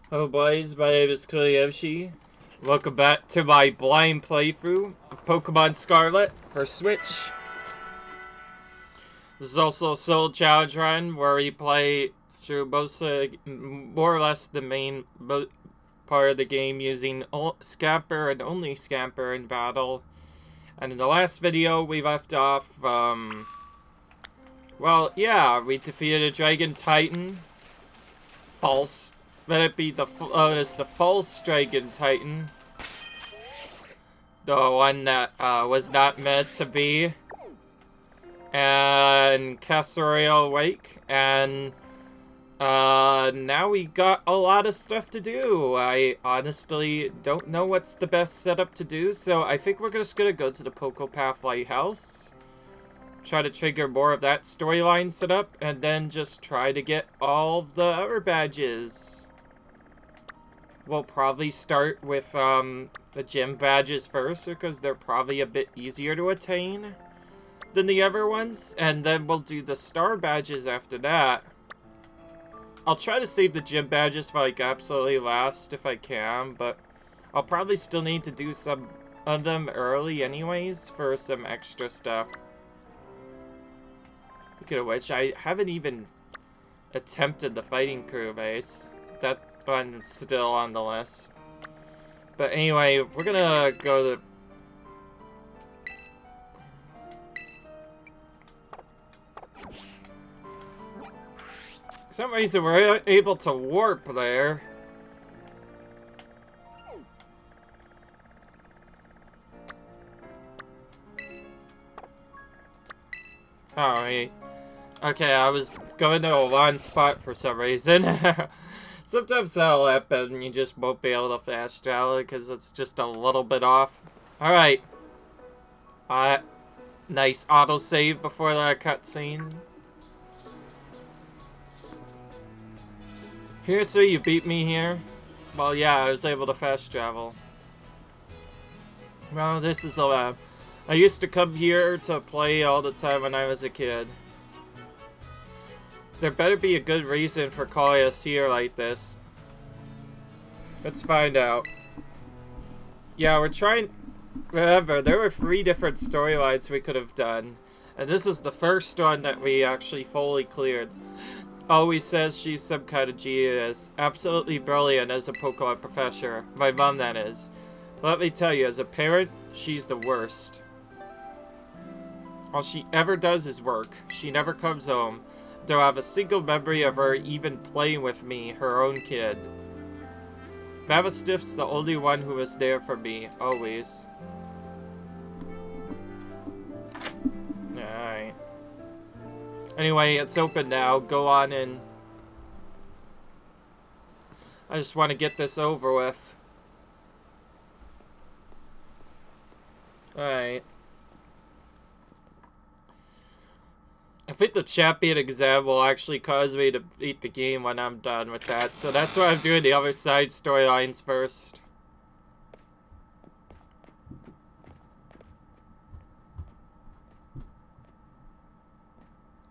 Hello boys, my name is Kuryoshi. Welcome back to my blind playthrough of Pokémon Scarlet for Switch. This is also a solo challenge run where we play through more or less the main part of the game using Scamper and only Scamper in battle. And in the last video we left off, well, yeah, we defeated a Dragon Titan. False. Let it be it's the false Dragon Titan. The one that was not meant to be. And Castorial Wake. And now we got a lot of stuff to do. I honestly don't know what's the best setup to do, so I think we're just gonna go to the Pokepath Lighthouse. Try to trigger more of that storyline setup, and then just try to get all the other badges. We'll probably start with the gym badges first, because they're probably a bit easier to attain than the other ones, and then we'll do the star badges after that. I'll try to save the gym badges for like absolutely last if I can, but I'll probably still need to do some of them early anyways for some extra stuff. Speaking of which, I haven't even attempted the fighting crew base. That one's still on the list. But anyway, we're gonna go to... For some reason, we're able to warp there. Alright. Okay, I was going to a wrong spot for some reason. Sometimes that'll happen and you just won't be able to fast travel because it's just a little bit off. Alright. Nice autosave before that cutscene. Here, so you beat me here? Well, yeah, I was able to fast travel. Well, this is the lab. I used to come here to play all the time when I was a kid. There better be a good reason for calling us here like this. Let's find out. Yeah, we're trying... Remember, there were 3 different storylines we could have done. And this is the first one that we actually fully cleared. Always says she's some kind of genius. Absolutely brilliant as a Pokemon professor. My mom, that is. Let me tell you, as a parent, she's the worst. All she ever does is work. She never comes home. Don't have a single memory of her even playing with me, her own kid. Mavastiff's the only one who was there for me, always. Alright. Anyway, it's open now. Go on in. I just want to get this over with. Alright. I think the champion exam will actually cause me to beat the game when I'm done with that. So that's why I'm doing the other side storylines first.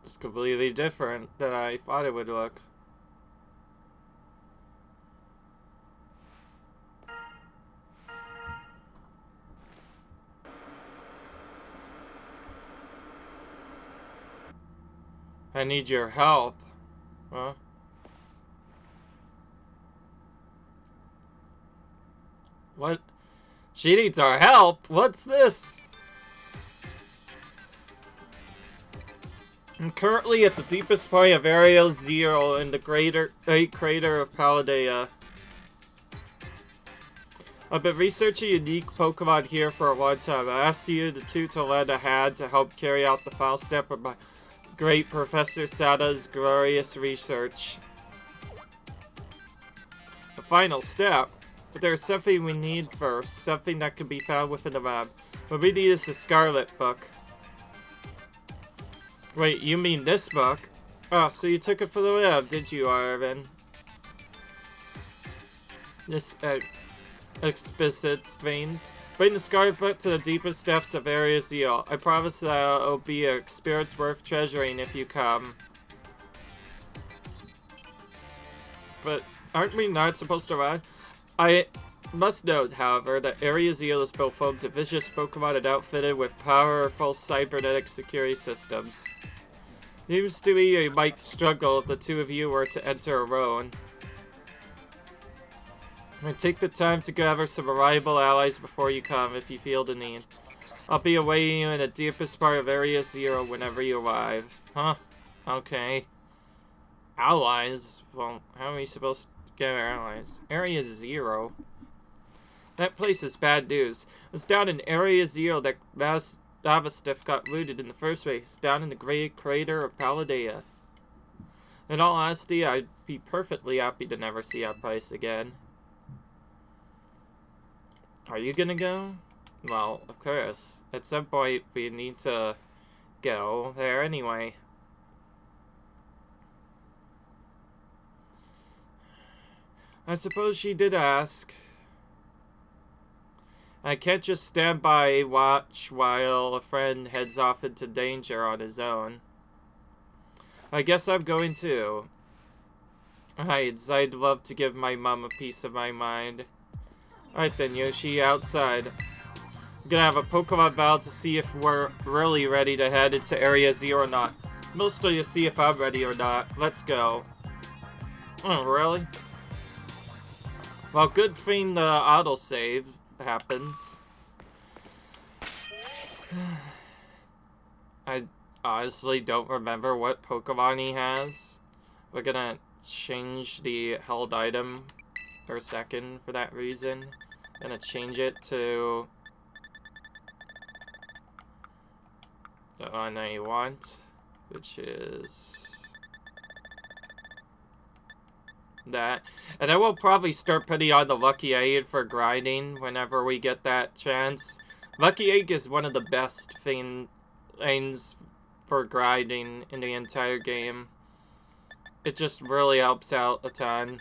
It's completely different than I thought it would look. I need your help. Huh? What? She needs our help? What's this? I'm currently at the deepest point of Area 0 in the great crater of Paldea. I've been researching unique Pokemon here for a long time. I asked you the two to lend a hand to help carry out the final step of my great Professor Sada's glorious research. The final step? But there's something we need first, something that can be found within the lab. What we need is the Scarlet book. Wait, you mean this book? Oh, so you took it for the lab, did you, Arden? This, explicit strains. Bring the Scarlet book to the deepest depths of Area Zero. I promise that it'll be an experience worth treasuring if you come. But Aren't we not supposed to ride? I must note, however, that Area Zero is built home to vicious Pokemon and outfitted with powerful cybernetic security systems. Seems to me you might struggle if the two of you were to enter alone. Take the time to gather some reliable allies before you come if you feel the need. I'll be awaiting you in the deepest part of Area Zero whenever you arrive. Huh? Okay. Allies? Well, how are we supposed to get our allies? Area Zero? That place is bad news. It was down in Area Zero that Mavastiff got looted in the first place, down in the great crater of Paldea. In all honesty, I'd be perfectly happy to never see that place again. Are you gonna go? Well, of course. At some point, we need to go there anyway. I suppose she did ask. I can't just stand by, watch, while a friend heads off into danger on his own. I guess I'm going too. I'd love to give my mom a piece of my mind. Alright then, Yoshi, outside. I'm gonna have a Pokemon battle to see if we're really ready to head into Area Zero or not. Mostly to see if I'm ready or not. Let's go. Oh, really? Well, good thing the autosave happens. I honestly don't remember what Pokemon he has. We're gonna change the held item for a second for that reason. Gonna change it to the one I want, which is that. And then we'll probably start putting on the Lucky Egg for grinding whenever we get that chance. Lucky Egg is one of the best things for grinding in the entire game. It just really helps out a ton.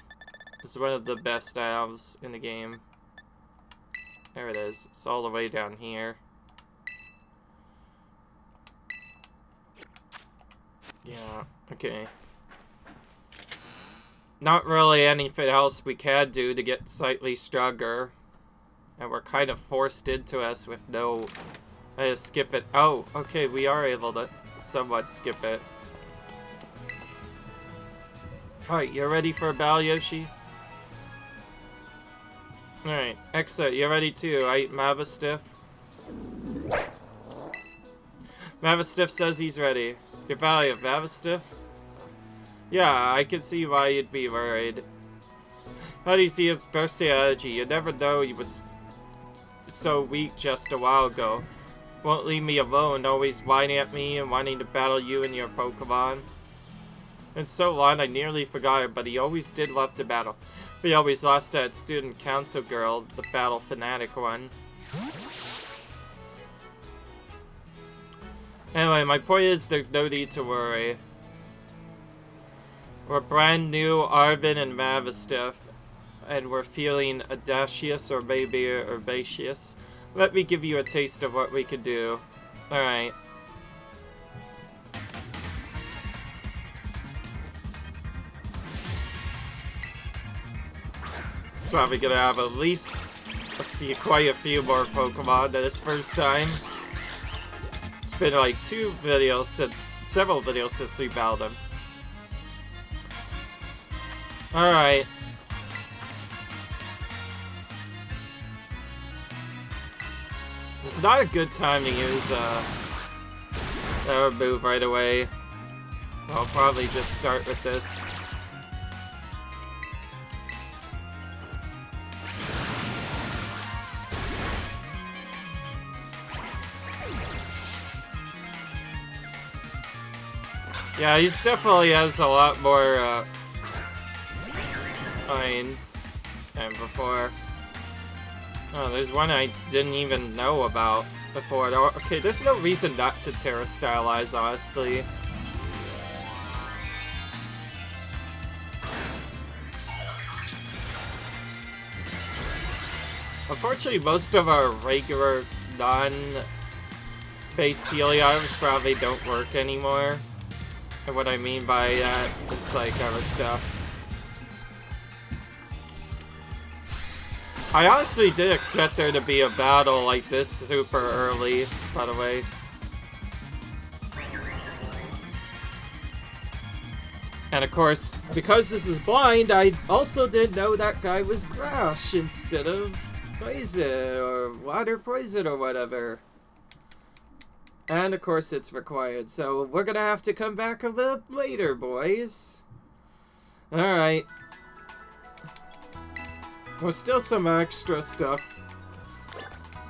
It's one of the best items in the game. There it is. It's all the way down here. Yeah, okay. Not really anything else we can do to get slightly stronger. And we're kind of forced into us with no... I just skip it. Oh, okay, we are able to somewhat skip it. Alright, you ready for a battle, Yoshi? Alright, Exit, you ready too, right, Mavastiff? Mavastiff says he's ready. Your value, Mavastiff? Yeah, I can see why you'd be worried. How do you see his bursting energy? You never know he was so weak just a while ago. Won't leave me alone, always whining at me and wanting to battle you and your Pokemon. It's so long I nearly forgot it, but he always did love to battle. He always lost that student council girl, the battle fanatic one. Anyway, my point is there's no need to worry. We're brand new Arden and Mavastiff, and we're feeling audacious or maybe herbaceous. Let me give you a taste of what we could do. Alright. It's probably gonna have at least quite a few more Pokemon than this first time. It's been like several videos since we battled them. Alright. It's not a good time to use that move right away. I'll probably just start with this. Yeah, he definitely has a lot more lines than before. Oh, there's one I didn't even know about before. Okay, there's no reason not to Terra Stylize, honestly. Unfortunately, most of our regular non-based healing items probably don't work anymore. And what I mean by that is like other stuff. I honestly did expect there to be a battle like this super early, by the way. And of course, because this is blind, I also didn't know that guy was grass instead of poison, or water poison, or whatever. And of course it's required, so we're gonna have to come back a little later, boys. Alright. There's still some extra stuff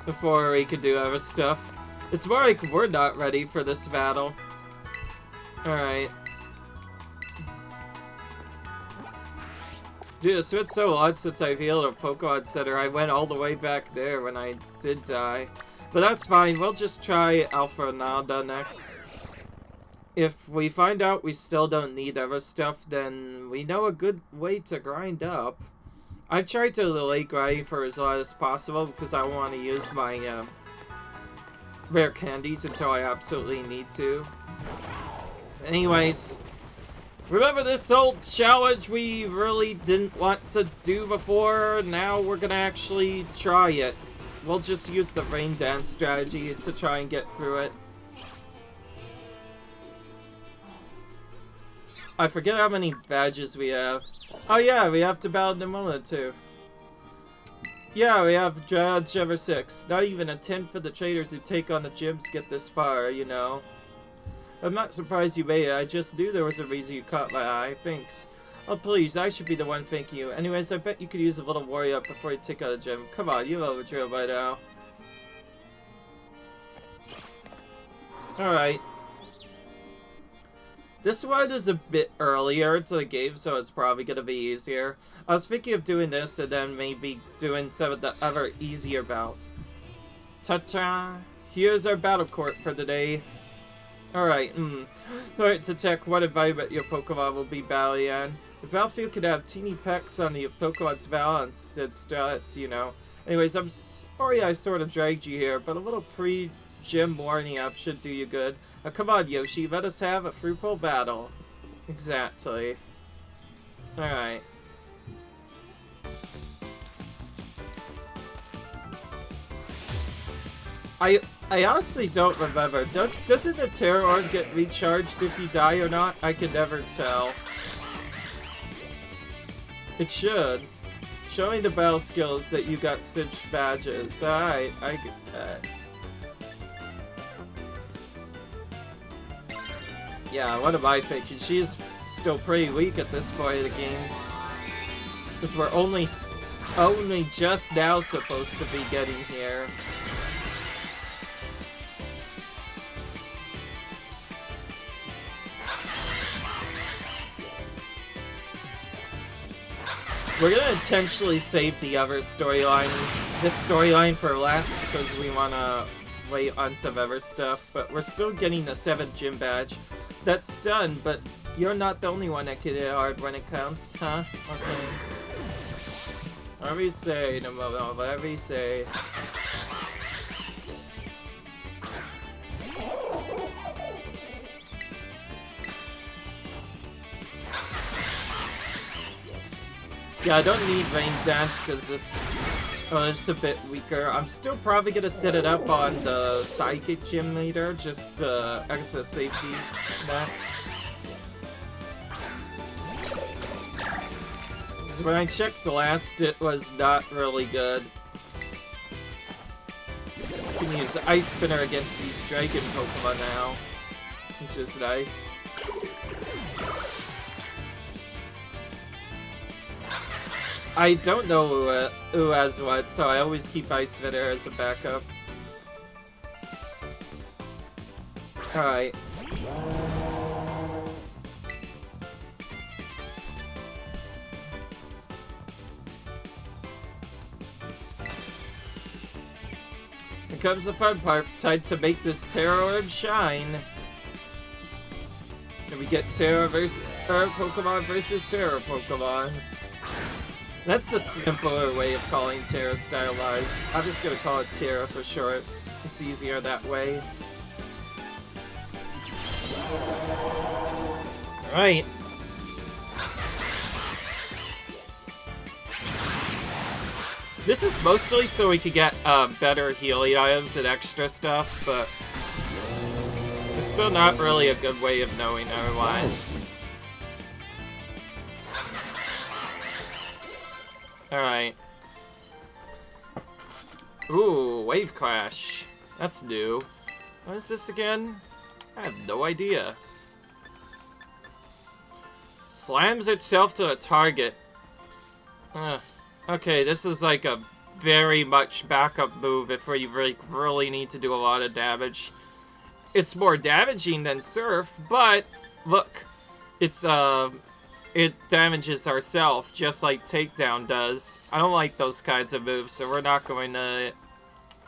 before we can do other stuff. It's more like we're not ready for this battle. Alright. Dude, it's been so long since I've healed a Pokemon Center. I went all the way back there when I did die. But that's fine. We'll just try Alpha Nada next. If we find out we still don't need other stuff, then we know a good way to grind up. I tried to delay grinding for as long as possible because I want to use my rare candies until I absolutely need to. Anyways, remember this old challenge we really didn't want to do before? Now we're gonna actually try it. We'll just use the rain dance strategy to try and get through it. I forget how many badges we have. Oh yeah, we have to battle Nimona too. Yeah, we have Judge ever 6. Not even a 10 for the traders who take on the gyms get this far, you know. I'm not surprised you made it. I just knew there was a reason you caught my eye. Thanks. Oh please, I should be the one thanking you. Anyways, I bet you could use a little worry up before you take out the gym. Come on, you know the drill by now. Alright. This one is a bit earlier to the game, so it's probably gonna be easier. I was thinking of doing this and then maybe doing some of the other easier battles. Ta-ta! Here's our battle court for today. Alright, Alright, to check what environment your Pokemon will be battling in. The battlefield could have teeny pecks on the Pokemon's balance and stats, you know. Anyways, I'm sorry I sort of dragged you here, but a little pre-gym warning up should do you good. Now come on, Yoshi, let us have a fruitful battle. Exactly. Alright. I honestly don't remember. Doesn't the Terror Orb get recharged if you die or not? I can never tell. It should. Showing the battle skills that you got 6 badges. Alright, I get that. Yeah, what am I thinking? She's still pretty weak at this point of the game. Because we're only just now supposed to be getting here. We're gonna intentionally save the other storyline, this storyline for last because we wanna wait on some other stuff, but we're still getting the 7th gym badge. That's done, but you're not the only one that can hit hard when it counts, huh? Okay. Whatever you say, no, whatever you say. Yeah, I don't need Rain Dance because this is a bit weaker. I'm still probably gonna set it up on the Psychic Gym Leader, just extra safety net. Because when I checked last, it was not really good. You can use the Ice Spinner against these Dragon Pokemon now, which is nice. I don't know who has what, so I always keep Ice Spinner as a backup. Alright. Here comes the fun part. Time to make this Terror Orb shine. And we get Terror Pokemon versus Terror Pokemon. That's the simpler way of calling Terra stylized. I'm just gonna call it Terra for short. It's easier that way. Alright. This is mostly so we could get better healing items and extra stuff, but there's still not really a good way of knowing otherwise. Alright. Ooh, Wave Crash. That's new. What is this again? I have no idea. Slams itself to a target. Okay, this is like a very much backup move if we really need to do a lot of damage. It's more damaging than Surf, but look, it's it damages ourselves just like Takedown does. I don't like those kinds of moves, so we're not going to...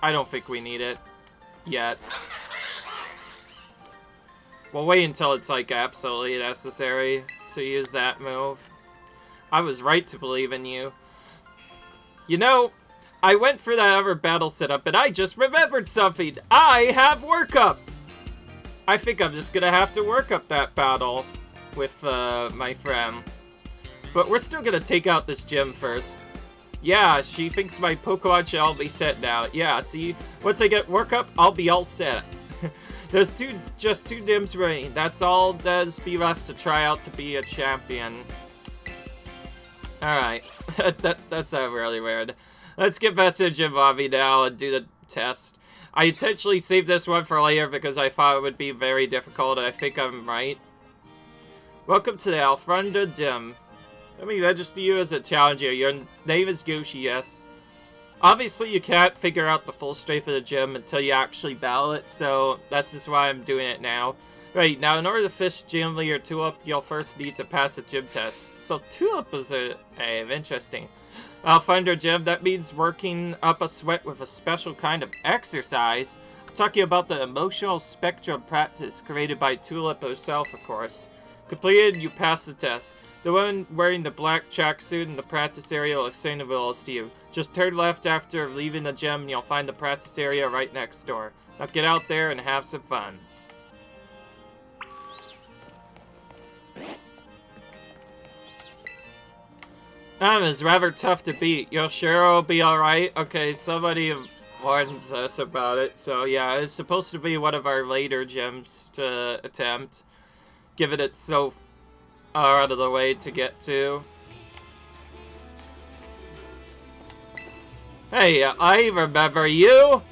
I don't think we need it yet. We'll wait until it's like absolutely necessary to use that move. I was right to believe in you. You know, I went for that other battle setup and I just remembered something. I have workup! I think I'm just gonna have to work up that battle with my friend. But we're still gonna take out this gym first. Yeah, she thinks my Pokemon should all be set now. Yeah, see, once I get workup, I'll be all set. There's just two gyms remaining. That's all there's be left to try out to be a champion. Alright, that's really weird. Let's get back to the gym lobby now and do the test. I intentionally saved this one for later because I thought it would be very difficult, and I think I'm right. Welcome to the Alfrunda Gym. Let me register you as a challenger. Your name is Gushi, yes. Obviously, you can't figure out the full strength of the gym until you actually battle it, so that's just why I'm doing it now. Right, now in order to fish Gym Leader Tulip, you'll first need to pass the gym test. So Tulip is interesting. Alfrunda Gym, that means working up a sweat with a special kind of exercise. I'm talking about the emotional spectrum practice created by Tulip herself, of course. Completed, you pass the test. The one wearing the black tracksuit in the practice area will explain the rules to you. Just turn left after leaving the gym and you'll find the practice area right next door. Now get out there and have some fun. It's rather tough to beat. You're sure it'll be alright? Okay, somebody warns us about it, so yeah, it's supposed to be one of our later gyms to attempt. Given it's so far out of the way to get to. Hey, I remember you!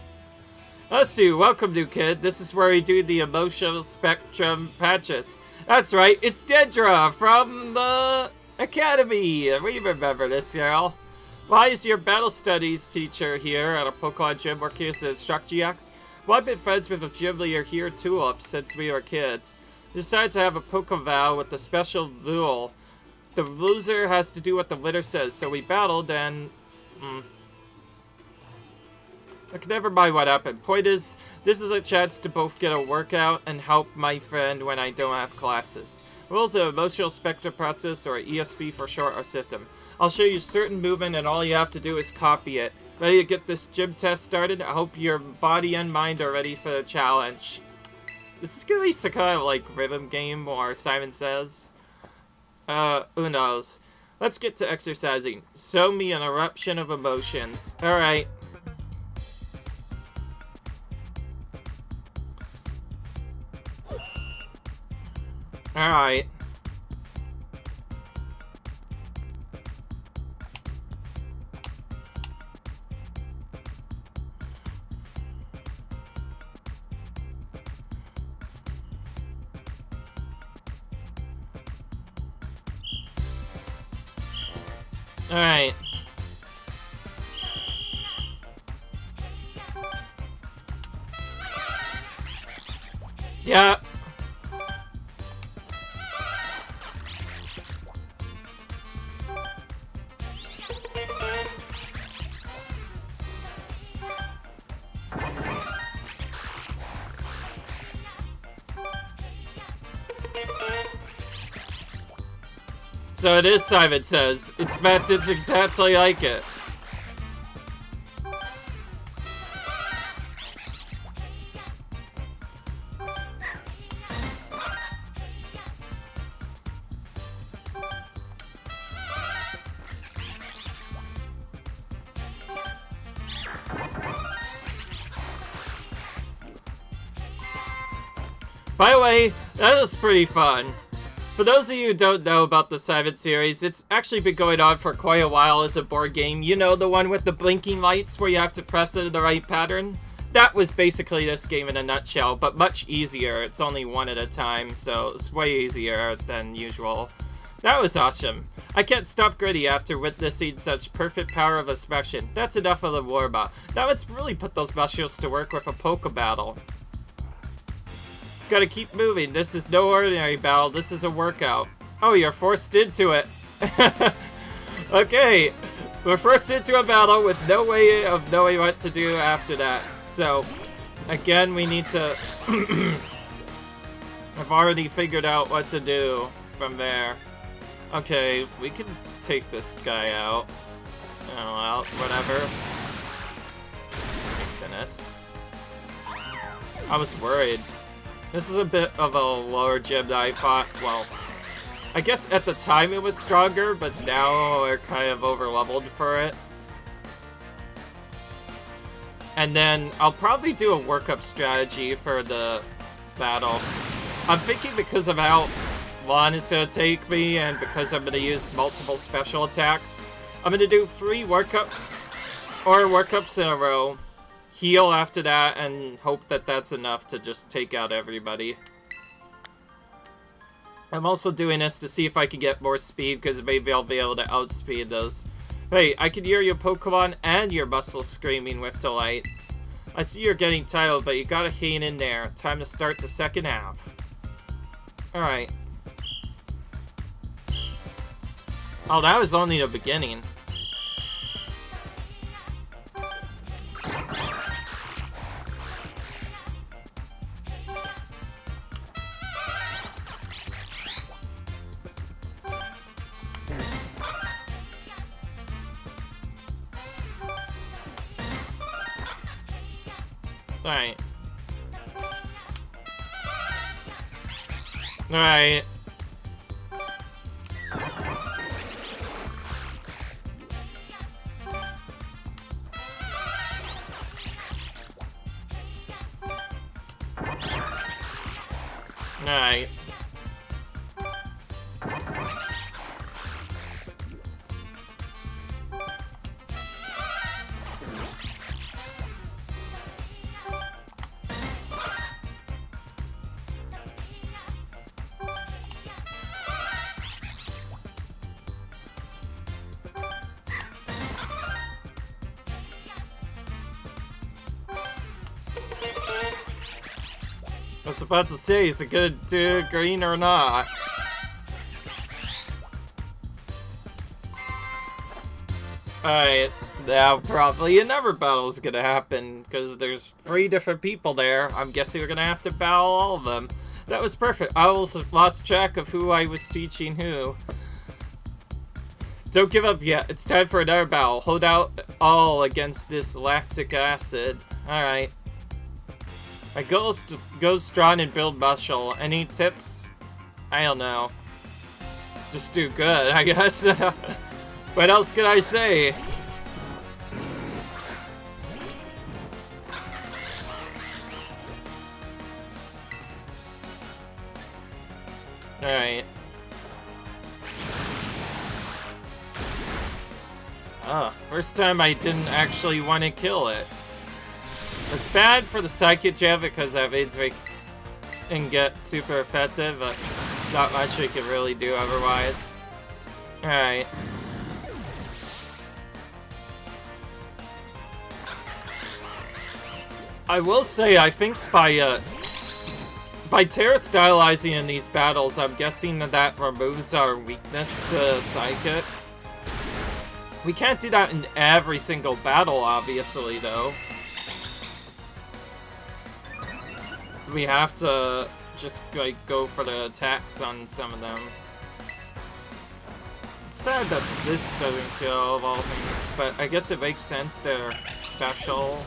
Let's see, welcome new kid. This is where we do the emotional spectrum patches. That's right, it's Dendra from the Academy! We remember this, girl. Why is your battle studies teacher here at a Pokemon gym working as an instructor? Well, I've been friends with a gym leader here, Tulip, since we were kids. Decided to have a Pokeval with a special rule. The loser has to do what the winner says, so we battled and... Okay, never mind what happened. Point is, this is a chance to both get a workout and help my friend when I don't have classes. Rules of Emotional Spectrum Practice, or ESP for short, are system. I'll show you certain movement and all you have to do is copy it. Ready to get this gym test started? I hope your body and mind are ready for the challenge. This is gonna be some kind of like rhythm game, or Simon Says. Who knows? Let's get to exercising. Show me an eruption of emotions. Alright. Alright. Alright. Yeah. So it is Simon Says. It's exactly like it. By the way, that was pretty fun. For those of you who don't know about the 7 series, it's actually been going on for quite a while as a board game. You know, the one with the blinking lights where you have to press it in the right pattern? That was basically this game in a nutshell, but much easier. It's only one at a time, so it's way easier than usual. That was awesome. I can't stop gritty after witnessing such perfect power of expression. That's enough of the warbot. Now let's really put those mushrooms to work with a Poke battle. Gotta keep moving. This is no ordinary battle. This is a workout. Oh, you're forced into it. Okay. We're forced into a battle with no way of knowing what to do after that. So, again, we need to... I've already figured out what to do from there. Okay, we can take this guy out. Oh, well, whatever. Thank goodness. I was worried. This is a bit of a lower gym than I thought. Well, I guess at the time it was stronger, but now we're kind of over-leveled for it. And then I'll probably do a workup strategy for the battle. I'm thinking because of how long it's going to take me and because I'm going to use multiple special attacks, I'm going to do 3 workups or workups in a row. Heal after that and hope that that's enough to just take out everybody. I'm also doing this to see if I can get more speed because maybe I'll be able to outspeed those. Hey, I can hear your Pokemon and your muscles screaming with delight. I see you're getting tired, but you gotta hang in there. Time to start the second half. Alright. Oh, that was only the beginning. Alright. Alright. Alright. I was about to say, is it gonna do green or not? Alright, now probably another battle is gonna happen, because there's 3 different people there. I'm guessing we're gonna have to battle all of them. That was perfect. I also lost track of who I was teaching who. Don't give up yet. It's time for another battle. Hold out all against this lactic acid. Alright. My goal is to go strong and build muscle. Any tips? I don't know. Just do good, I guess. What else can I say? Alright. Ah, first time I didn't actually want to kill it. It's bad for the Psychic Gem because that means we can get super effective, but it's not much we can really do otherwise. Alright. I will say, I think by Terra stylizing in these battles, I'm guessing that removes our weakness to Psychic. We can't do that in every single battle, obviously, though. We have to just, like, go for the attacks on some of them. It's sad that this doesn't kill of all things, but I guess it makes sense they're special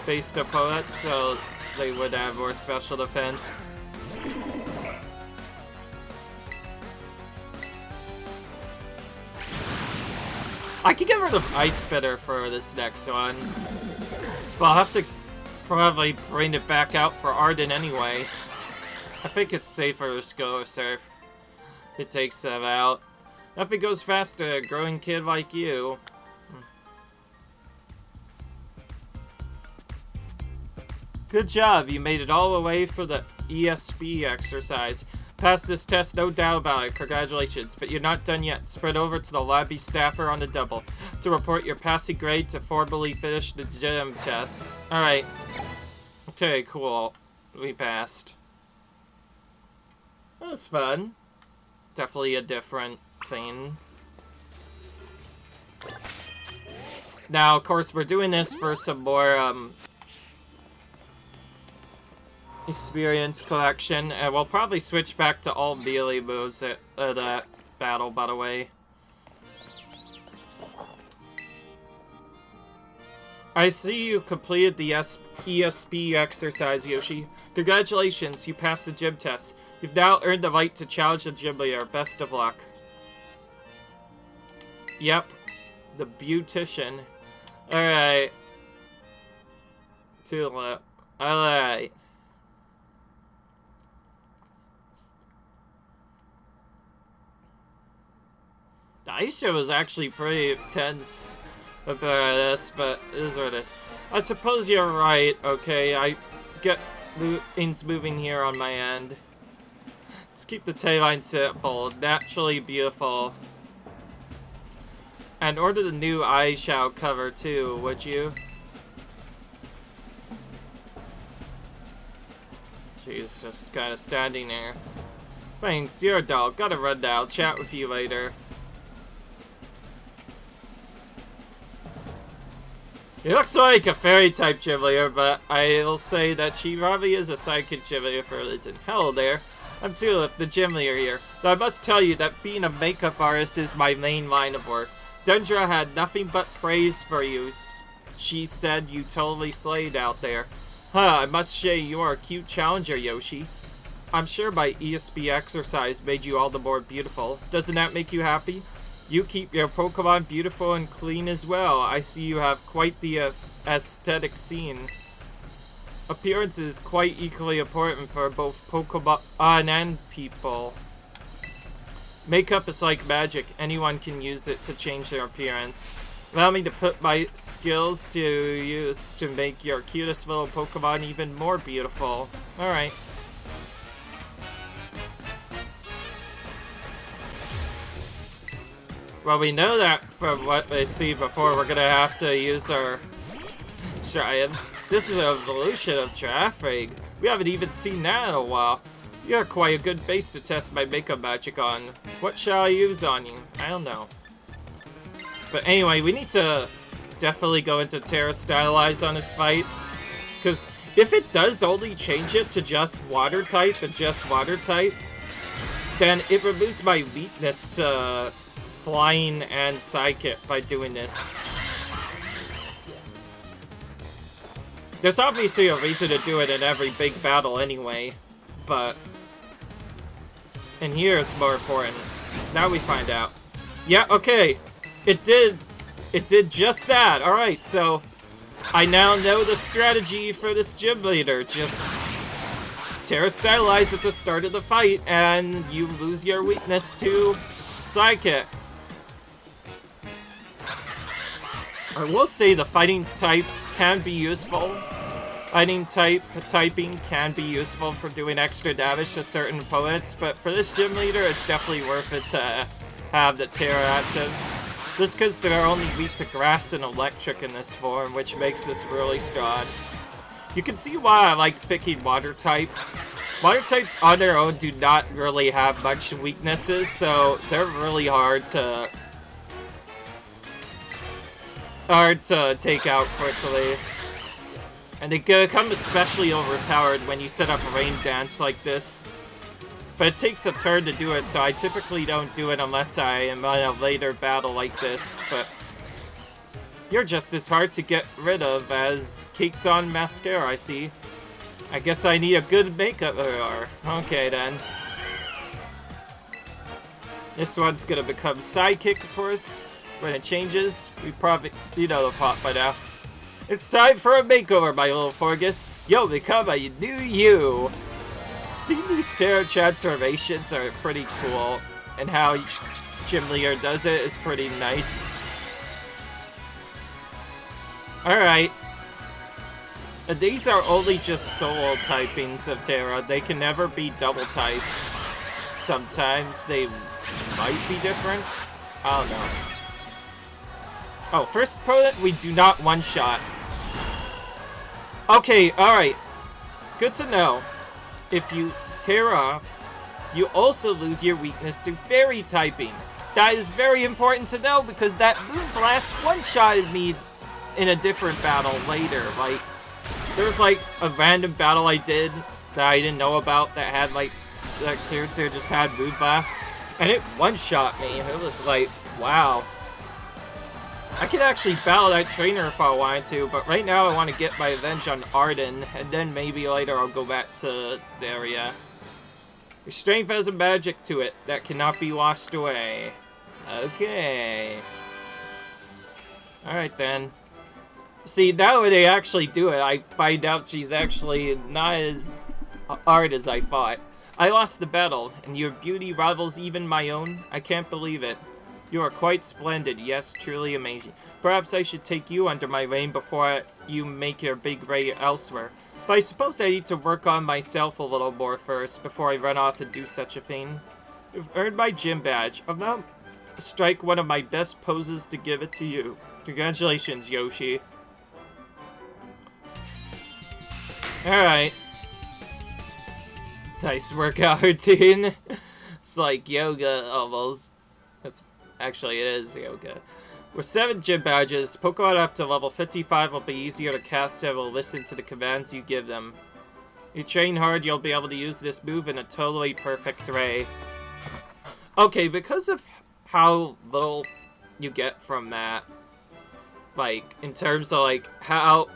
based opponents, so they would have more special defense. I could get rid of Ice Spitter for this next one, but I'll have to probably bring it back out for Arden anyway. I think it's safer to just go surf. It takes them out. Nothing goes faster, a growing kid like you. Good job, you made it all the way for the ESP exercise. Passed this test, no doubt about it. Congratulations, but you're not done yet. Spread over to the lobby staffer on the double to report your passing grade to formally finish the gym test. Alright. Okay, cool. We passed. That was fun. Definitely a different thing. Now, of course, we're doing this for some more, experience collection, and we'll probably switch back to all melee moves at that battle, by the way. I see you completed the ESP exercise, Yoshi. Congratulations, you passed the gym test. You've now earned the right to challenge the gym leader. Best of luck. Yep. The beautician. Alright. Tulip. Alright. Aisha was actually pretty tense about this, but it is what it is. I suppose you're right, okay? I get things moving here on my end. Let's keep the tagline simple, naturally beautiful. And order the new eyeshadow cover too, would you? She's just kind of standing there. Thanks, you're a doll. Gotta run now. I'll chat with you later. He looks like a fairy-type gym leader, but I'll say that she probably is a psychic gym leader for a reason. Hello there. I'm Tulip, the gym leader here. Though I must tell you that being a makeup artist is my main line of work. Dundra had nothing but praise for you. She said you totally slayed out there. Huh, I must say you are a cute challenger, Yoshi. I'm sure my ESP exercise made you all the more beautiful. Doesn't that make you happy? You keep your Pokemon beautiful and clean as well. I see you have quite the aesthetic scene. Appearance is quite equally important for both Pokemon and people. Makeup is like magic. Anyone can use it to change their appearance. Allow me to put my skills to use to make your cutest little Pokemon even more beautiful. Alright. Well, we know that from what they see before, we're gonna have to use our Giants. This is an evolution of Giraffe. We haven't even seen that in a while. You're quite a good base to test my makeup magic on. What shall I use on you? I don't know. But anyway, we need to definitely go into Terra Stylize on this fight. Because if it does only change it to just water type and just water type, then it removes my weakness to flying and psychic by doing this. There's obviously a reason to do it in every big battle anyway, but in here it's more important. Now we find out. Yeah, okay. It did just that. Alright, so I now know the strategy for this gym leader. Just Terra Stylize at the start of the fight and you lose your weakness to psychic. I will say the fighting type can be useful. Fighting typing can be useful for doing extra damage to certain opponents, but for this gym leader, it's definitely worth it to have the Terra active. Just because they're only weak to grass and electric in this form, which makes this really strong. You can see why I like picking water types. Water types on their own do not really have much weaknesses, so they're really hard to take out quickly. And they become especially overpowered when you set up a rain dance like this. But it takes a turn to do it, so I typically don't do it unless I am in a later battle like this. But you're just as hard to get rid of as Caked On Mascara, I see. I guess I need a good makeup. Okay then. This one's gonna become Sidekick, of course. When it changes, we probably, you know the plot by now. It's time for a makeover, my little Forgus. You'll become a new you. Seeing these Terra transformations are pretty cool, and how Gym Leader does it is pretty nice. Alright. These are only just solo typings of Terra. They can never be double typed. Sometimes they might be different. I don't know. Oh, first opponent, we do not one-shot. Okay, alright. Good to know. If you Terra, you also lose your weakness to fairy typing. That is very important to know because that Moonblast one-shotted me in a different battle later. Like, there was like a random battle I did that I didn't know about that had like, that character just had Moonblast. And it one-shot me. It was like, wow. I could actually battle that trainer if I wanted to, but right now I want to get my revenge on Arden, and then maybe later I'll go back to the area. Your strength has a magic to it that cannot be washed away. Okay. Alright then. See, now when they actually do it, I find out she's actually not as hard as I thought. I lost the battle, and your beauty rivals even my own? I can't believe it. You are quite splendid, yes, truly amazing. Perhaps I should take you under my reign before you make your big raid elsewhere. But I suppose I need to work on myself a little more first, before I run off and do such a thing. You've earned my gym badge. I'll now strike one of my best poses to give it to you. Congratulations, Yoshi. Alright. Nice workout routine. It's like yoga almost. That's actually, it is yoga. With 7 gym badges, Pokemon up to level 55 will be easier to cast and will listen to the commands you give them. You train hard, you'll be able to use this move in a totally perfect way. Okay, because of how little you get from that, like, in terms of, like, how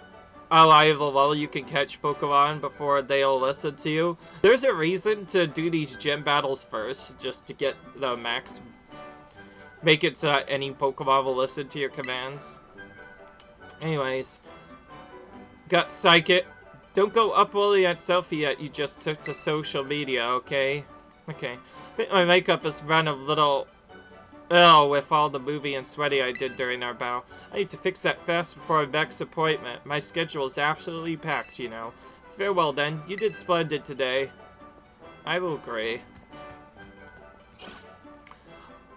high of a level you can catch Pokemon before they'll listen to you, there's a reason to do these gym battles first, just to get the max. Make it so that any Pokemon will listen to your commands. Anyways. Got Psychic. Don't go uploading that selfie yet you just took to social media, okay? Okay. I think my makeup has run a little ill with all the movie and sweaty I did during our battle. I need to fix that fast before my next appointment. My schedule is absolutely packed, you know. Farewell then. You did splendid today. I will agree.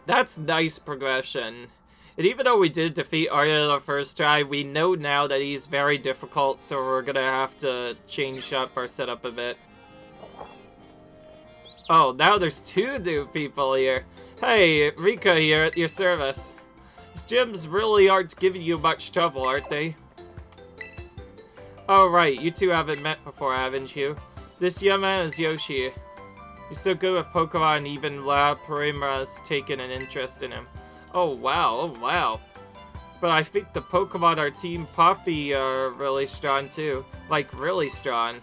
That's nice progression. And even though we did defeat Arden the first try, we know now that he's very difficult, so we're gonna have to change up our setup a bit. Oh, now there's 2 new people here. Hey, Rika here at your service. These gyms really aren't giving you much trouble, aren't they? Oh right, you two haven't met before, haven't you? This young man is Yoshi. He's so good with Pokemon, even La Primera's taken an interest in him. Oh wow. But I think the Pokemon our team Poppy are really strong too. Like, really strong.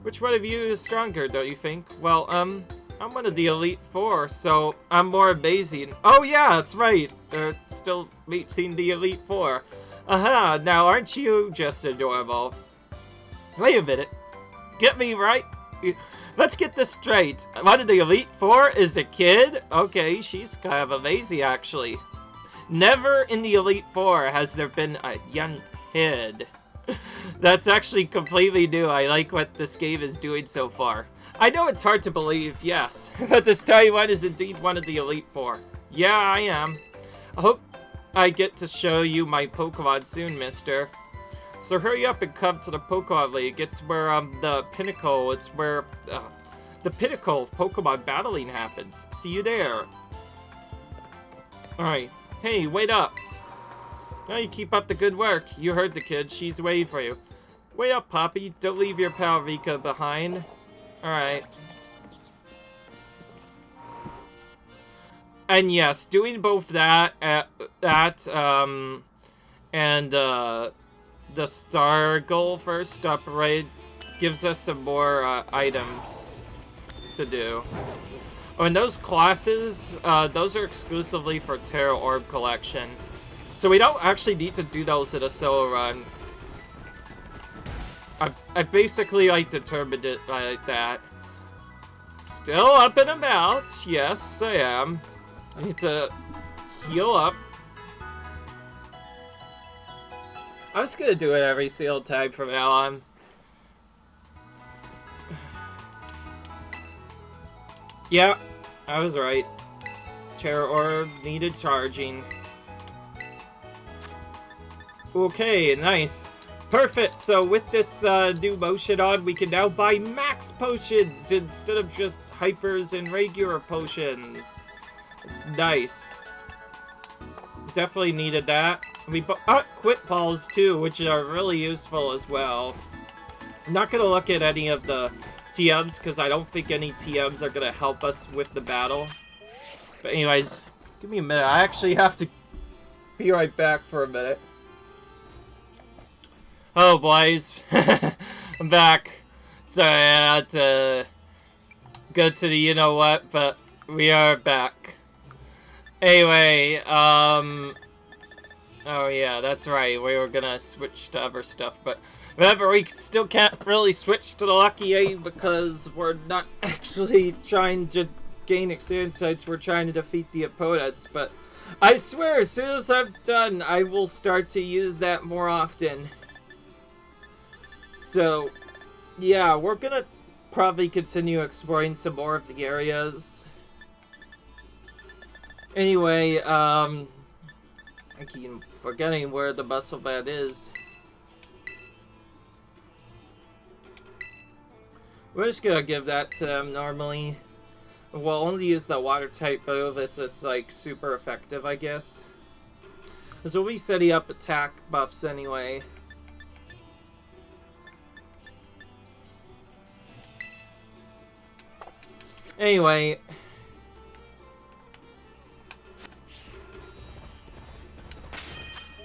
Which one of you is stronger, don't you think? Well, I'm one of the Elite Four, so I'm more amazing. Oh yeah, that's right. They're still meeting the Elite Four. Aha, now aren't you just adorable? Wait a minute. Get me right? Let's get this straight. One of the Elite Four is a kid? Okay, she's kind of amazing, actually. Never in the Elite Four has there been a young kid. That's actually completely new. I like what this game is doing so far. I know it's hard to believe, yes, but this tiny one is indeed one of the Elite Four. Yeah, I am. I hope I get to show you my Pokemon soon, mister. So hurry up and come to the Pokemon League. It's where, the pinnacle, it's where, the pinnacle of Pokemon battling happens. See you there. Alright. Hey, wait up. Now you keep up the good work. You heard the kid. She's waiting for you. Wait up, Poppy. Don't leave your pal Rika behind. Alright. And yes, doing both that, and, the star goal first upgrade gives us some more items to do. Oh, and those classes, those are exclusively for Terra Orb collection. So we don't actually need to do those in a solo run. I basically, like, determined it like that. Still up and about. Yes, I am. I need to heal up. I'm just gonna do it every single time from now on. Yeah, I was right. Terror Orb needed charging. Okay, nice. Perfect, so with this new motion on, we can now buy max potions instead of just hypers and regular potions. It's nice. Definitely needed that. We bought quit balls too, which are really useful as well. I'm not gonna look at any of the TMs, because I don't think any TMs are gonna help us with the battle. But anyways, give me a minute. I actually have to be right back for a minute. Oh, boys. I'm back. Sorry, I had to go to the you-know-what, but we are back. Anyway, oh yeah, that's right. We were gonna switch to other stuff, but remember, we still can't really switch to the Lucky A because we're not actually trying to gain experience sites. We're trying to defeat the opponents, but I swear, as soon as I'm done, I will start to use that more often. So, yeah, we're gonna probably continue exploring some more of the areas. Anyway, I keep forgetting where the muscle bed is. We're just gonna give that to them normally. We'll only use the water type move. It's like super effective, I guess. Because we'll be setting up attack buffs anyway. Anyway,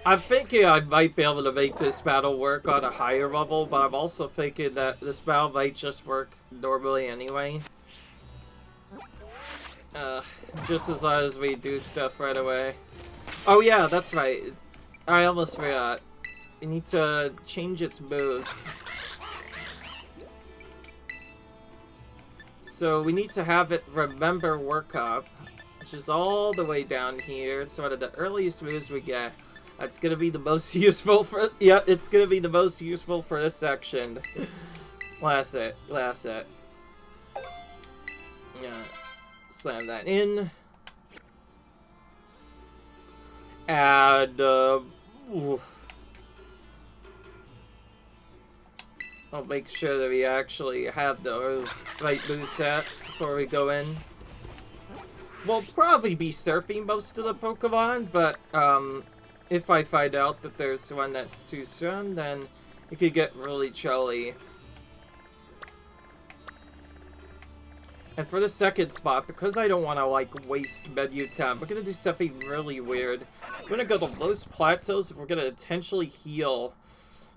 I'm thinking I might be able to make this battle work on a higher level, but I'm also thinking that this battle might just work normally anyway. Just as long as we do stuff right away. Oh yeah, that's right. I almost forgot. We need to change its moves. So we need to have it remember work up, which is all the way down here. It's one of the earliest moves we get. That's gonna be the most useful for, yeah, it's gonna be the most useful for this section. Last it. Yeah, slam that in. And, I'll make sure that we actually have the right moveset before we go in. We'll probably be surfing most of the Pokemon, but if I find out that there's one that's too strong, then it could get really chilly. And for the second spot, because I don't want to like waste menu time, we're gonna do something really weird. We're gonna go to Los Plateaus, and we're gonna intentionally heal.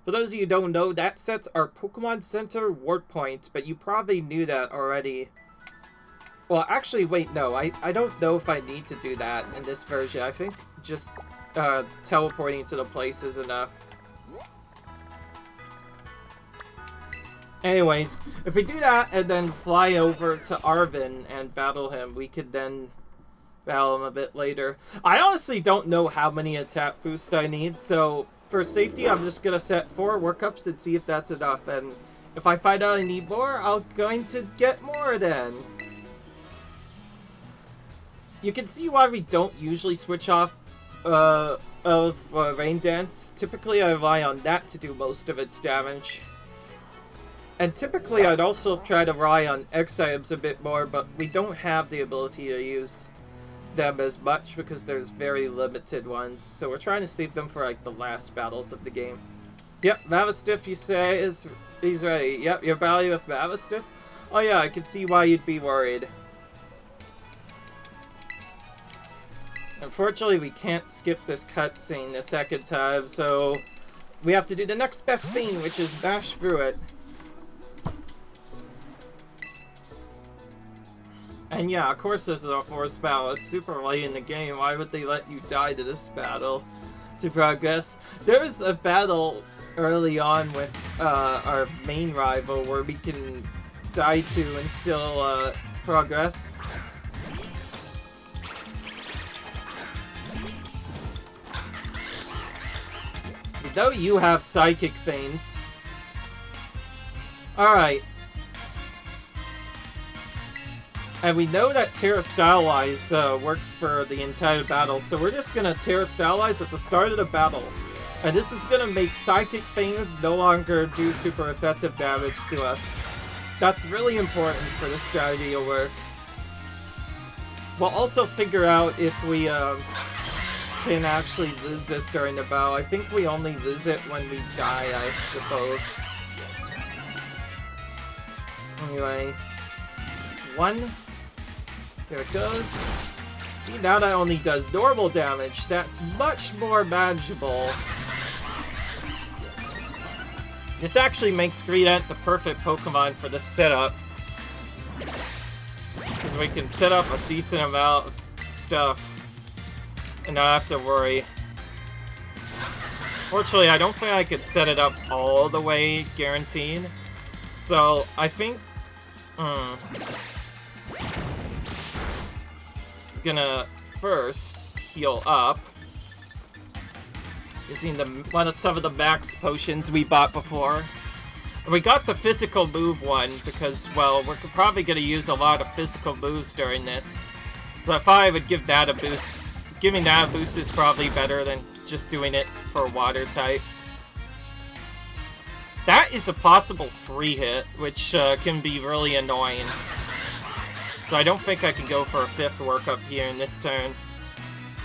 For those of you who don't know, that sets our Pokemon Center ward point, but you probably knew that already. Well, actually, wait, no, I don't know if I need to do that in this version. I think just teleporting to the place is enough. Anyways, if we do that and then fly over to Arden and battle him, we could then battle him a bit later. I honestly don't know how many attack boosts I need, so for safety, I'm just gonna set 4 workups and see if that's enough. And if I find out I need more, I'm going to get more then. You can see why we don't usually switch off Rain Dance. Typically, I rely on that to do most of its damage. And typically, I'd also try to rely on X-items a bit more, but we don't have the ability to use them as much because there's very limited ones. So we're trying to save them for like the last battles of the game. Yep, Mavastiff, you say, he's ready. Yep, you're battling with Mavastiff? Oh yeah, I can see why you'd be worried. Unfortunately, we can't skip this cutscene the second time, so we have to do the next best thing, which is bash through it. And yeah, of course this is a forced battle. It's super late in the game. Why would they let you die to this battle to progress? There's a battle early on with our main rival where we can die to and still progress. Though you have psychic things. Alright. And we know that Terra Stylize works for the entire battle, so we're just gonna Terra Stylize at the start of the battle. And this is gonna make psychic things no longer do super effective damage to us. That's really important for this strategy to work. We'll also figure out if we can actually lose this during the battle. I think we only lose it when we die, I suppose. Anyway. 1. There it goes. See, now that only does normal damage. That's much more manageable. This actually makes Greedent the perfect Pokemon for the setup. Because we can set up a decent amount of stuff and not have to worry. Fortunately, I don't think I could set it up all the way guaranteed. So, I think... gonna first heal up. Using some of the max potions we bought before. And we got the physical move one because, well, we're probably gonna use a lot of physical moves during this. So I thought I would give that a boost. Giving that a boost is probably better than just doing it for water type. That is a possible free hit, which can be really annoying. So I don't think I can go for a 5th workup here in this turn.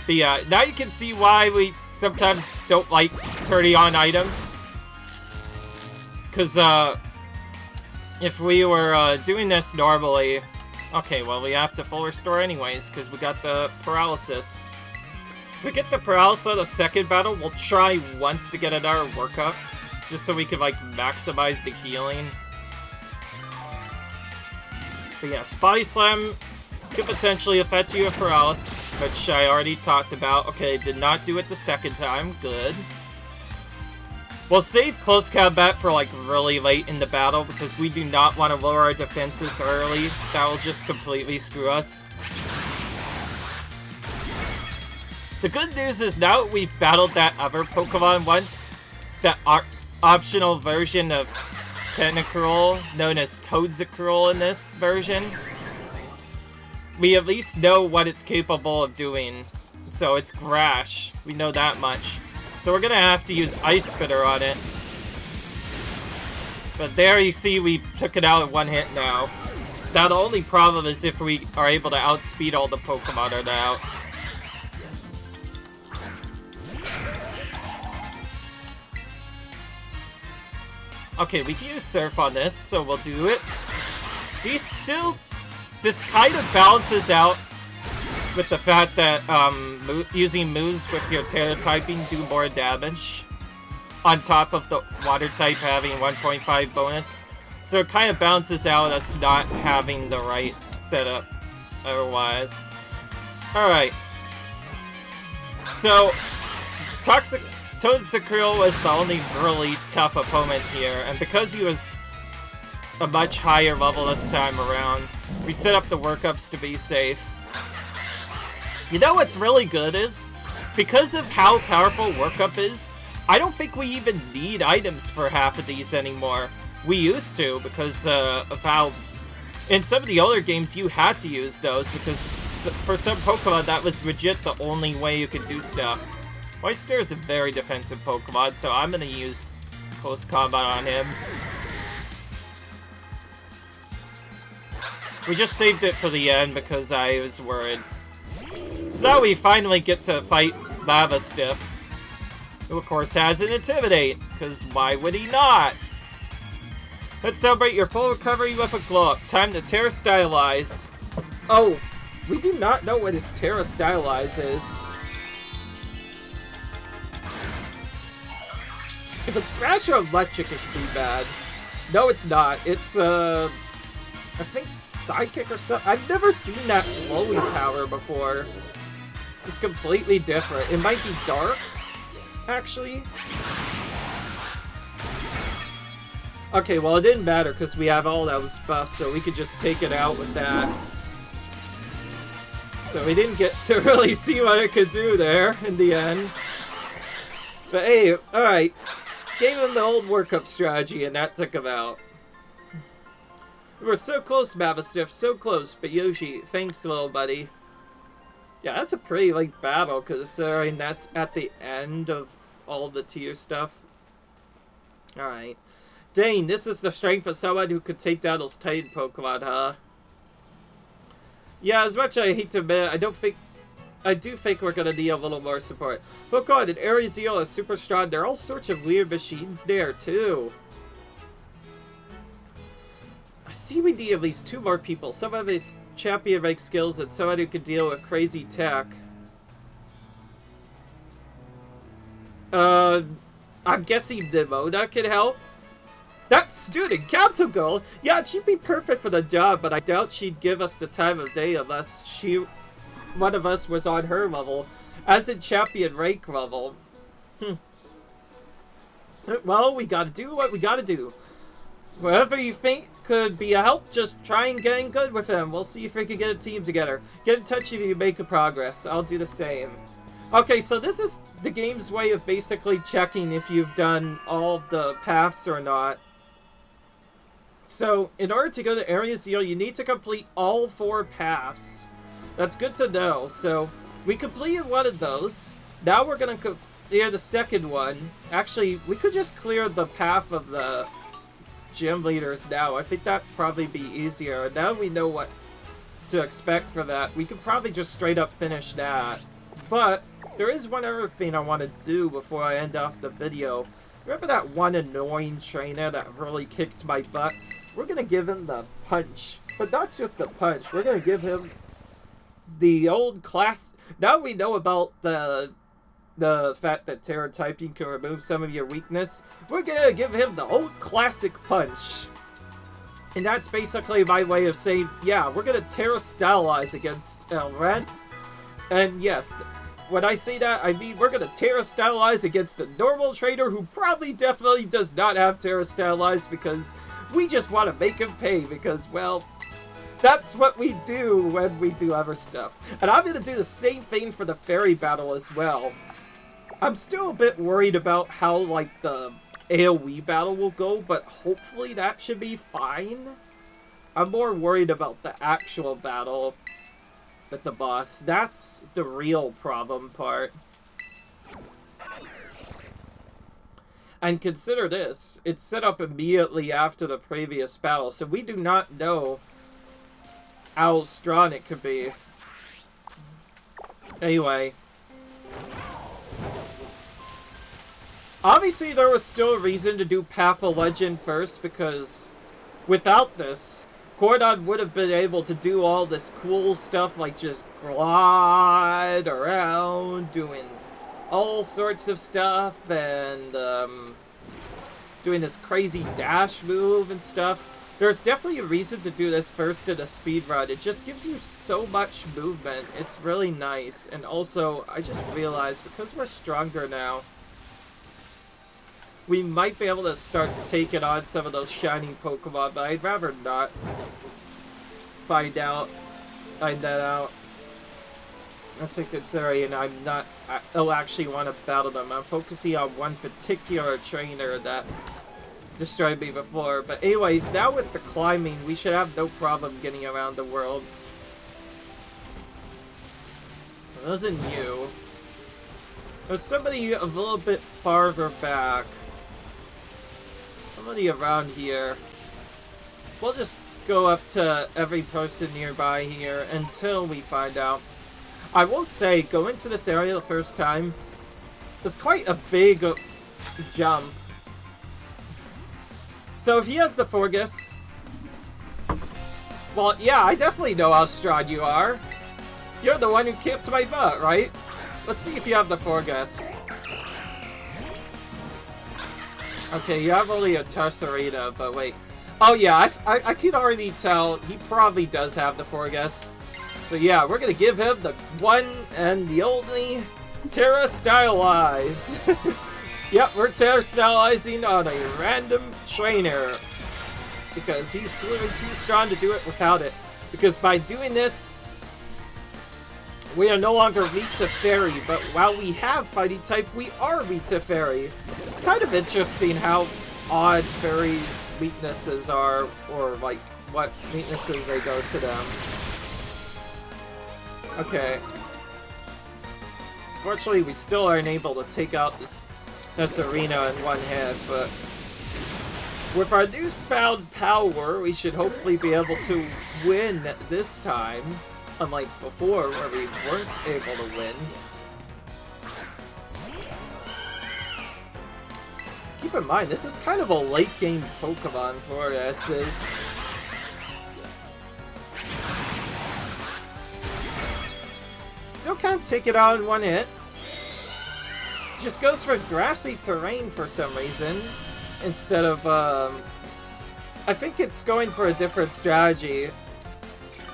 But yeah, now you can see why we sometimes don't like turning on items. Because if we were doing this normally... Okay, well we have to full restore anyways, because we got the paralysis. If we get the paralysis on the second battle, we'll try once to get another workup. Just so we can, like, maximize the healing. But yeah, Spotty Slam could potentially affect you with paralysis, which I already talked about. Okay, did not do it the second time. Good. We'll save close combat for, like, really late in the battle, because we do not want to lower our defenses early. That will just completely screw us. The good news is now we've battled that other Pokemon once, that optional version of Tentacruel, known as Toadzacruel in this version, we at least know what it's capable of doing. So it's Grash. We know that much. So we're gonna have to use Ice Spitter on it. But there you see we took it out in one hit now. Now the only problem is if we are able to outspeed all the Pokemon are now. Okay, we can use Surf on this, so we'll do it. This kind of balances out with the fact that using moves with your Terra typing do more damage, on top of the Water type having 1.5 bonus. So it kind of balances out us not having the right setup otherwise. Alright. So, Toadzacruel was the only really tough opponent here, and because he was a much higher level this time around, we set up the workups to be safe. You know what's really good is, because of how powerful workup is, I don't think we even need items for half of these anymore. We used to, because of how... In some of the older games, you had to use those, because for some Pokemon, that was legit the only way you could do stuff. Oyster is a very defensive Pokemon, so I'm gonna use close combat on him. We just saved it for the end because I was worried. So now we finally get to fight Lava Stiff, who of course has an Intimidate, because why would he not? Let's celebrate your full recovery with a glow up. Time to Terra Stylize. Oh, we do not know what his Terra Stylize is. If it's Scratch or Electric, it could be bad. No, it's not. It's, I think Psychic or something. I've never seen that glowing power before. It's completely different. It might be Dark, actually. Okay, well, it didn't matter because we have all those buffs, so we could just take it out with that. So we didn't get to really see what it could do there in the end. But hey, alright. Gave him the old workup strategy, and that took him out. We were so close, Mavistiff, so close. But Yoshi, thanks, little buddy. Yeah, that's a pretty, like, battle, considering that's at the end of all the tier stuff. Alright. Dang, this is the strength of someone who could take down those Titan Pokemon, huh? Yeah, as much as I hate to admit it, I do think we're gonna need a little more support. Pokemon and Arizeel are super strong. There are all sorts of weird machines there, too. I see we need at least 2 more people. Some of his champion-rank skills and someone who can deal with crazy tech. I'm guessing Nimona could help. That student council girl! Yeah, she'd be perfect for the job, but I doubt she'd give us the time of day unless one of us was on her level. As in champion rank level. Well, we gotta do what we gotta do. Whoever you think could be a help, just try and get in good with him. We'll see if we can get a team together. Get in touch if you make a progress. I'll do the same. Okay, so this is the game's way of basically checking if you've done all of the paths or not. So, in order to go to Area Zero, you need to complete all 4 paths. That's good to know. So, we completed one of those. Now we're going to clear the second one. Actually, we could just clear the path of the gym leaders now. I think that'd probably be easier. And now we know what to expect for that. We could probably just straight up finish that. But, there is one other thing I want to do before I end off the video. Remember that one annoying trainer that really kicked my butt? We're going to give him the punch. But not just the punch. We're going to give him the old class. Now we know about the fact that Terra typing can remove some of your weakness. We're going to give him the old classic punch. And that's basically my way of saying, yeah, we're going to Terra stylize against Ren. And yes, when I say that, I mean we're going to Terra stylize against a normal trainer who probably definitely does not have Terra stylize because we just want to make him pay because, well, that's what we do when we do other stuff. And I'm going to do the same thing for the fairy battle as well. I'm still a bit worried about how, like, the AoE battle will go, but hopefully that should be fine. I'm more worried about the actual battle with the boss. That's the real problem part. And consider this, it's set up immediately after the previous battle, so we do not know how strong it could be. Anyway. Obviously there was still a reason to do Path of Legend first, because without this, Cordon would have been able to do all this cool stuff like just glide around, doing all sorts of stuff, and doing this crazy dash move and stuff. There's definitely a reason to do this first in a speedrun. It just gives you so much movement. It's really nice. And also, I just realized, because we're stronger now, we might be able to start taking on some of those shiny Pokemon, but I'd rather not find that out. Also considering I'll actually want to battle them. I'm focusing on one particular trainer that destroyed me before. But anyways, now with the climbing, we should have no problem getting around the world. It wasn't you. There's somebody a little bit farther back. Somebody around here. We'll just go up to every person nearby here until we find out. I will say, going to this area the first time is quite a big jump. So if he has the Forgus... Well, yeah, I definitely know how strong you are. You're the one who kicked my butt, right? Let's see if you have the Forgus. Okay, you have only a Tarsarita, but wait. Oh yeah, I could already tell he probably does have the Forgus. So yeah, we're gonna give him the one and the only Terra Stylize. Yep, we're terastylizing on a random trainer. Because he's clearly too strong to do it without it. Because by doing this, we are no longer weak to Fairy, but while we have Fighting type, we are weak to Fairy. It's kind of interesting how odd Fairy's weaknesses are, or like what weaknesses they go to them. Okay. Fortunately, we still aren't able to take out this arena in one hit, but with our newfound power, we should hopefully be able to win this time, unlike before where we weren't able to win. Keep in mind, this is kind of a late game Pokemon for us. Still can't take it out in one hit. Just goes for grassy terrain for some reason. Instead of, I think it's going for a different strategy.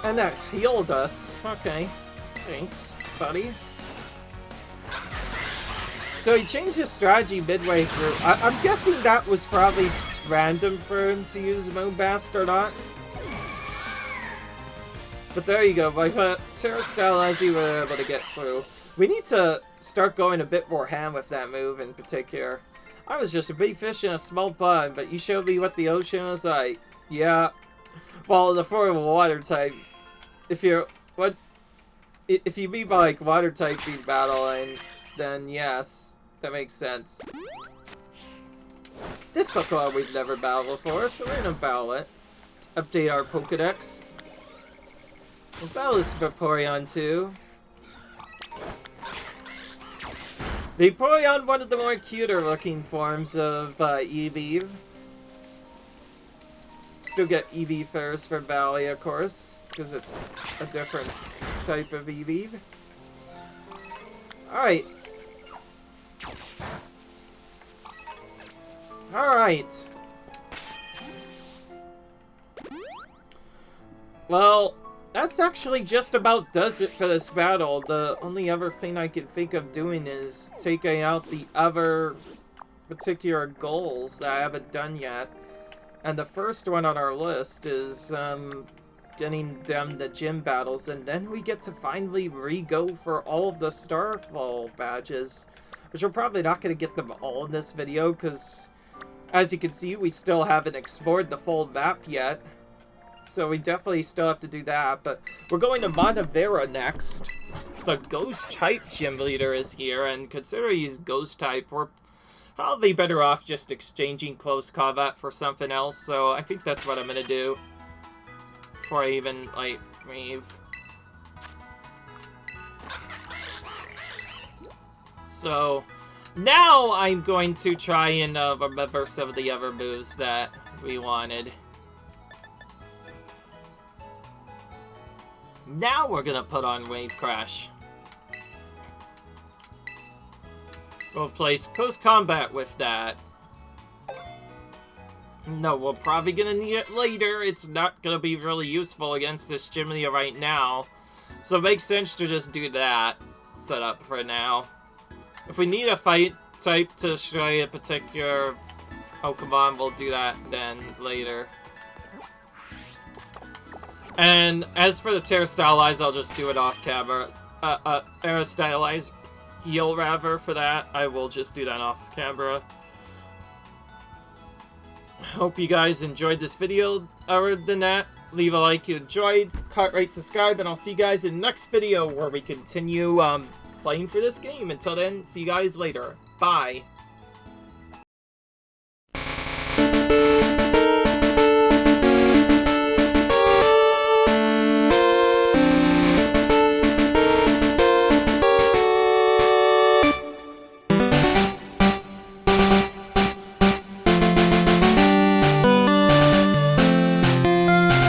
And that healed us. Okay. Thanks, buddy. So he changed his strategy midway through. I'm guessing that was probably random for him to use Moonblast or not. But there you go. By Terastylizing, we were able to get through. We need to start going a bit more ham with that move in particular. I was just a big fish in a small pond, but you showed me what the ocean was like. Yeah. Well, the form of water type. If you mean by like water type being battling, then yes, that makes sense. This Pokemon we've never battled before, so we're gonna battle it. To update our Pokedex. We'll battle this Vaporeon too. Vaporeon, one of the more cuter looking forms of Eevee. Still get Eevee first for Valley, of course, because it's a different type of Eevee. Alright. Alright. Well, that's actually just about does it for this battle. The only other thing I can think of doing is taking out the other particular goals that I haven't done yet. And the first one on our list is getting them the gym battles, and then we get to finally re-go for all of the Starfall badges, which we're probably not going to get them all in this video, because as you can see, we still haven't explored the full map yet. So we definitely still have to do that, but we're going to Montevera next. The Ghost-type gym leader is here, and considering he's Ghost-type, we're probably better off just exchanging close combat for something else, so I think that's what I'm gonna do. Before I even, like, leave. So, now I'm going to try and remember some of the other moves that we wanted. Now we're gonna put on Wave Crash. We'll place close combat with that. No, we're probably gonna need it later. It's not gonna be really useful against this gym leader right now. So it makes sense to just do that setup for now. If we need a fight type to destroy a particular Pokemon, we'll do that then later. And as for the Terastylized, I'll just do it off camera. Terastylized heal rather for that. I will just do that off camera. Hope you guys enjoyed this video. Other than that, leave a like if you enjoyed, comment, rate, subscribe, and I'll see you guys in the next video where we continue playing for this game. Until then, see you guys later. Bye.